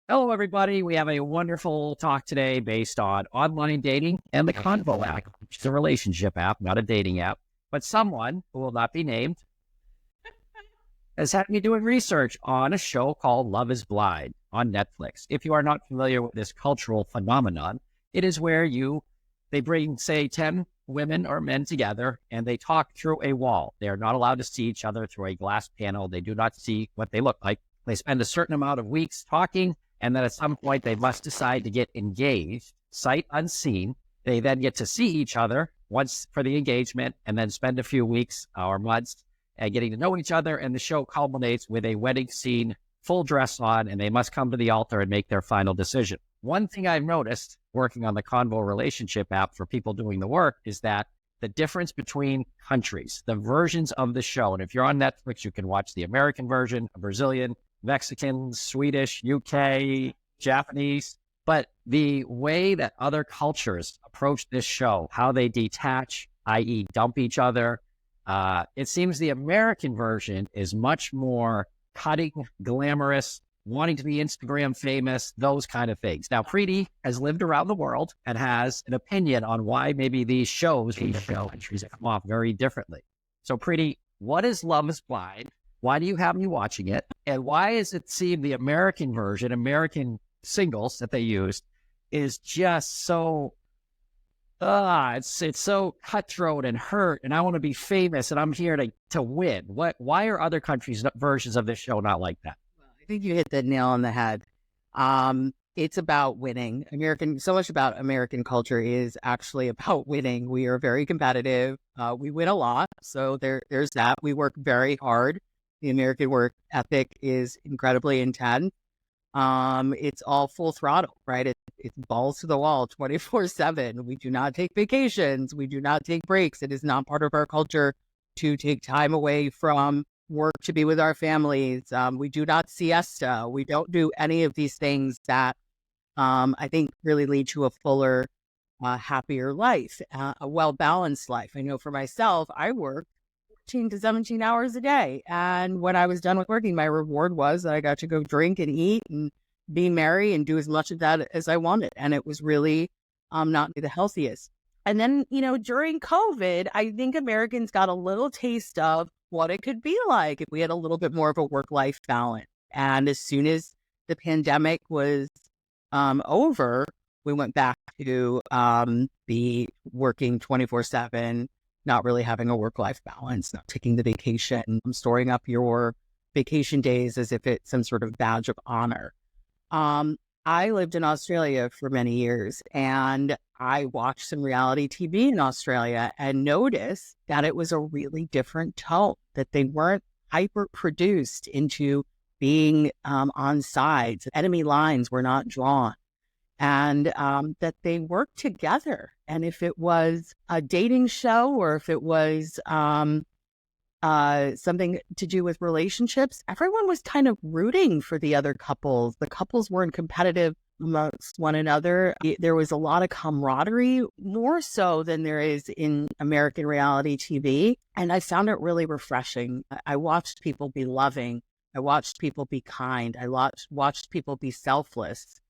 Hello, everybody. We have a wonderful talk today based on online dating and the Konvo app, which is a relationship app, not a dating app. But someone who will not be named has had me doing research on a show called Love is Blind on Netflix. If you are not familiar with this cultural phenomenon, it is where they bring, say, 10 women or men together and they talk through a wall. They are not allowed to see each other through a glass panel. They do not see what they look like. They spend a certain amount of weeks talking, and then at some point they must decide to get engaged, sight unseen. They then get to see each other once for the engagement and then spend a few weeks or months getting to know each other. And the show culminates with a wedding scene, full dress on, and they must come to the altar and make their final decision. One thing I've noticed working on the Konvo Relationship App for people doing the work is that the difference between countries, the versions of the show, and if you're on Netflix, you can watch the American version, a Brazilian, Mexican, Swedish, UK, Japanese, but the way that other cultures approach this show, how they detach, i.e. dump each other, it seems the American version is much more cutting, glamorous, wanting to be Instagram famous, those kind of things. Now, Preeti has lived around the world and has an opinion on why maybe these shows from different countries come off very differently. So, Preeti, what is Love is Blind? Why do you have me watching it? And why is it seem the American version, American singles that they used, is just so, it's so cutthroat and hurt, and I want to be famous, and I'm here to win. Why are other countries' versions of this show not like that? I think you hit the nail on the head. It's about winning. So much about American culture is actually about winning. We are very competitive. We win a lot. So there's that. We work very hard. The American work ethic is incredibly intense. It's all full throttle, right? It's balls to the wall 24/7. We do not take vacations. We do not take breaks. It is not part of our culture to take time away from work to be with our families. We do not siesta. We don't do any of these things that I think really lead to a fuller, happier life, a well-balanced life. I know for myself, I work 14 to 17 hours a day. And when I was done with working, my reward was that I got to go drink and eat and be merry and do as much of that as I wanted. And it was really not the healthiest. And then, during COVID, I think Americans got a little taste of what it could be like if we had a little bit more of a work-life balance. And as soon as the pandemic was over, we went back to the working 24/7, not really having a work-life balance, not taking the vacation, storing up your vacation days as if it's some sort of badge of honor. I lived in Australia for many years, and I watched some reality TV in Australia and noticed that it was a really different tone, that they weren't hyper-produced into being on sides. Enemy lines were not drawn, and that they worked together. And if it was a dating show or if it was something to do with relationships, everyone was kind of rooting for the other couples. The couples weren't competitive amongst one another. There was a lot of camaraderie, more so than there is in American reality TV. And I found it really refreshing. I watched people be loving. I watched people be kind. I watched people be selfless.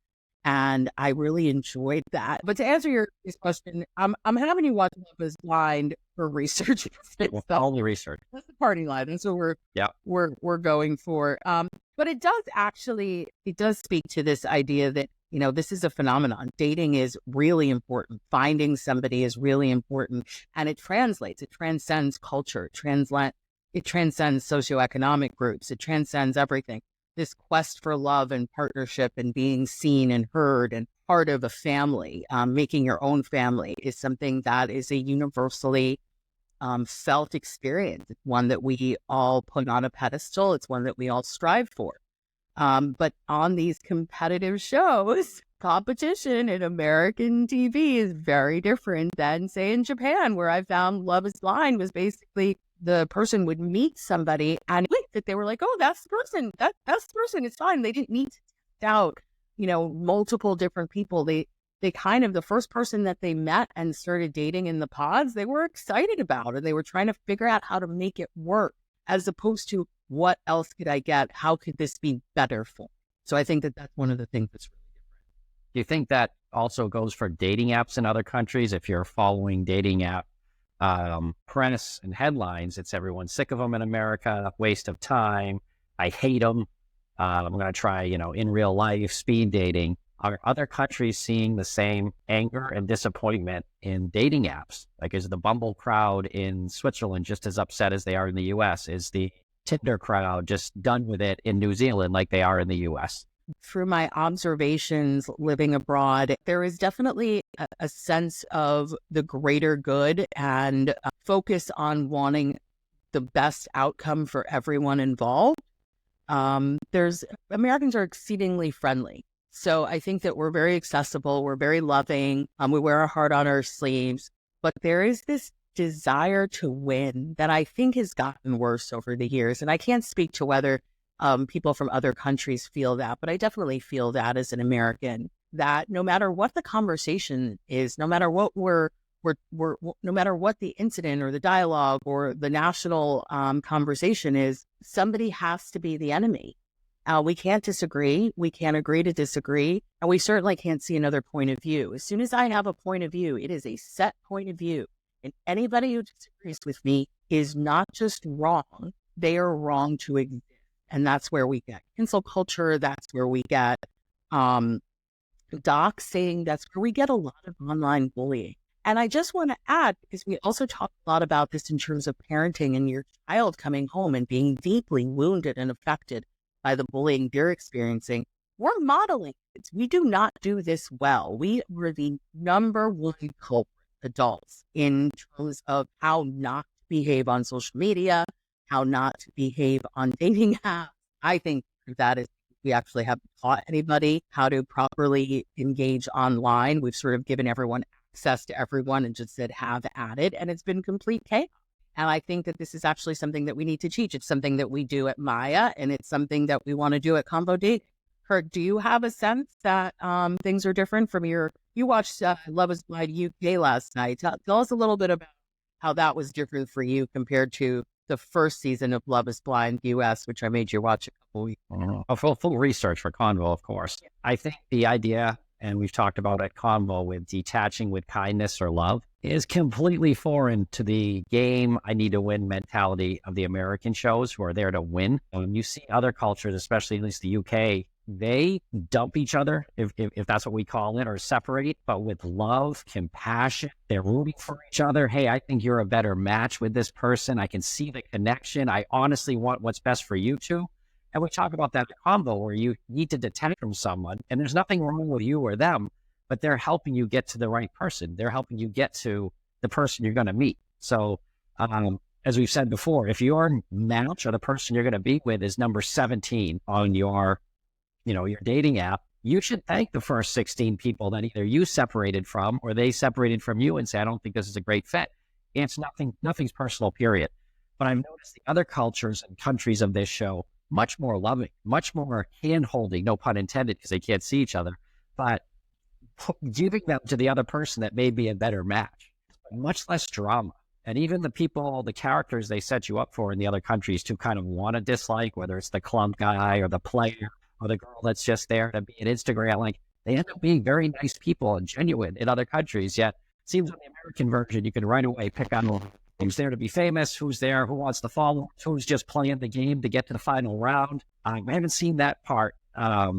And I really enjoyed that. But to answer your question, I'm having you watch Love is Blind for research. Only research. That's the party line. That's what we're going for. But it does speak to this idea that, this is a phenomenon. Dating is really important. Finding somebody is really important. And it transcends culture. It transcends socioeconomic groups. It transcends everything. This quest for love and partnership and being seen and heard and part of a family, making your own family, is something that is a universally felt experience. It's one that we all put on a pedestal. It's one that we all strive for. But on these competitive shows, competition in American TV is very different than, say, in Japan, where I found Love is Blind was basically the person would meet somebody and that they were like, oh, that's the person. That's the person. It's fine. They didn't need to test out, multiple different people. They kind of, the first person that they met and started dating in the pods, they were excited about it. They were trying to figure out how to make it work, as opposed to what else could I get? How could this be better for? So I think that that's one of the things that's really different. Do you think that also goes for dating apps in other countries? If you're following dating app press and headlines, it's everyone's sick of them in America, waste of time, I hate them. I'm going to try, in real life, speed dating. Are other countries seeing the same anger and disappointment in dating apps? Like, is the Bumble crowd in Switzerland just as upset as they are in the US? Is the Tinder crowd just done with it in New Zealand like they are in the US? Through my observations living abroad, there is definitely a sense of the greater good and focus on wanting the best outcome for everyone involved. Americans are exceedingly friendly. So I think that we're very accessible. We're very loving. We wear our heart on our sleeves, but there is this desire to win that I think has gotten worse over the years. And I can't speak to whether people from other countries feel that, but I definitely feel that as an American, that no matter what the conversation is, no matter what no matter what the incident or the dialogue or the national conversation is, somebody has to be the enemy. We can't disagree. We can't agree to disagree. And we certainly can't see another point of view. As soon as I have a point of view, it is a set point of view. And anybody who disagrees with me is not just wrong. They are wrong to exist. And that's where we get cancel culture. That's where we get doxing. That's where we get a lot of online bullying. And I just want to add, because we also talk a lot about this in terms of parenting and your child coming home and being deeply wounded and affected by the bullying they're experiencing. We're modeling it. We do not do this well. We were the number one culprit, adults, in terms of how not to behave on social media, how not to behave on dating apps. I think that is, we actually haven't taught anybody how to properly engage online. We've sort of given everyone access to everyone and just said, have at it. And it's been complete chaos. And I think that this is actually something that we need to teach. It's something that we do at Maya, and it's something that we want to do at Konvo Dating. Kurt, do you have a sense that things are different from you watched Love is Blind UK last night. Tell us a little bit about how that was different for you compared to the first season of Love is Blind US, which I made you watch a couple weeks ago. Full research for Konvo, of course. Yeah. I think the idea, and we've talked about at Konvo, with detaching with kindness or love, is completely foreign to the game, I need to win mentality of the American shows who are there to win. You see other cultures, especially at least the UK, they dump each other, if that's what we call it, or separate, but with love, compassion. They're rooting for each other. Hey, I think you're a better match with this person. I can see the connection. I honestly want what's best for you two. And we talk about that combo where you need to detach from someone, and there's nothing wrong with you or them, but they're helping you get to the right person. They're helping you get to the person you're going to meet. So, as we've said before, if your match or the person you're going to be with is number 17 on your dating app, you should thank the first 16 people that either you separated from or they separated from you and say, I don't think this is a great fit. It's nothing's personal, period. But I've noticed the other cultures and countries of this show, much more loving, much more hand-holding, no pun intended, because they can't see each other, but giving them to the other person that may be a better match. Much less drama. And even the characters they set you up for in the other countries to kind of want to dislike, whether it's the clump guy or the player or the girl that's just there to be an Instagram, like, they end up being very nice people and genuine in other countries. Yet it seems on the American version, you can right away pick on who's there to be famous, who's there, who wants to follow, who's just playing the game to get to the final round. I haven't seen that part, at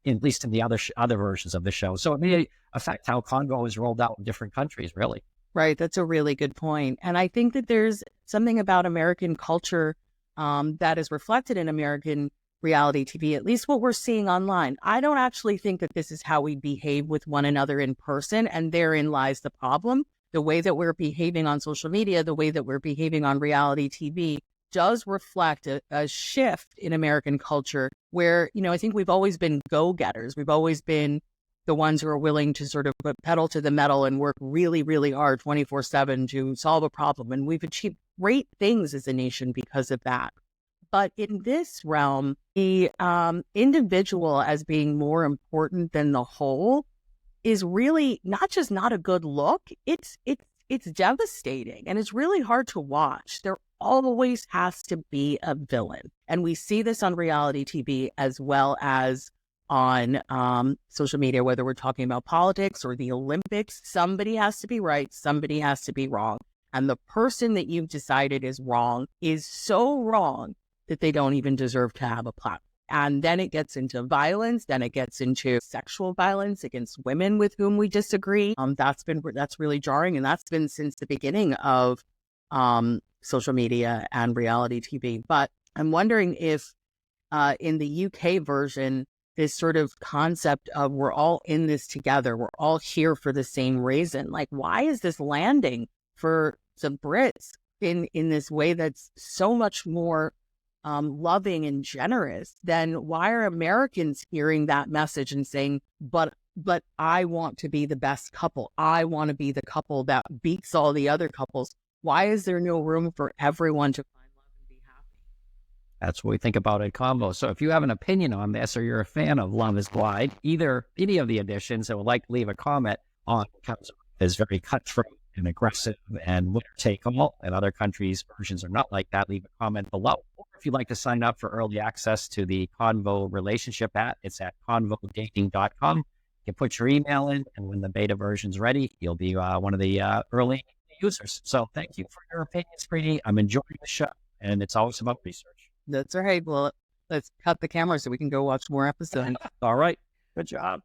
least in the other versions of the show. So it may affect how Konvo is rolled out in different countries, really. Right. That's a really good point. And I think that there's something about American culture that is reflected in American reality TV, at least what we're seeing online. I don't actually think that this is how we behave with one another in person, and therein lies the problem. The way that we're behaving on social media, the way that we're behaving on reality TV does reflect a shift in American culture where, I think we've always been go-getters. We've always been the ones who are willing to sort of put pedal to the metal and work really, really hard 24/7 to solve a problem. And we've achieved great things as a nation because of that. But in this realm, the individual as being more important than the whole is really not just not a good look. It's devastating, and it's really hard to watch. There always has to be a villain, and we see this on reality TV as well as on social media, whether we're talking about politics or the Olympics, somebody has to be right, somebody has to be wrong. And the person that you've decided is wrong is so wrong that they don't even deserve to have a platform. And then it gets into violence, then it gets into sexual violence against women with whom we disagree. That's really jarring. And that's been since the beginning of social media and reality TV. But I'm wondering if in the UK version, this sort of concept of we're all in this together, we're all here for the same reason. Like, why is this landing for the Brits in this way that's so much more loving and generous? Then why are Americans hearing that message and saying, but I want to be the best couple. I want to be the couple that beats all the other couples. Why is there no room for everyone to find love and be happy? That's what we think about at Konvo. So if you have an opinion on this, or you're a fan of Love is Blind, any of the editions, and would like to leave a comment on is very cutthroat and aggressive and winner take all, and other countries' versions are not like that, leave a comment below. Or if you'd like to sign up for early access to the Konvo Relationship App, it's at konvodating.com. You can put your email in, and when the beta version's ready, you'll be one of the early users. So thank you for your opinions, Preeti. I'm enjoying the show, and it's always about research. That's all right. Well, let's cut the camera so we can go watch more episodes. All right. Good job.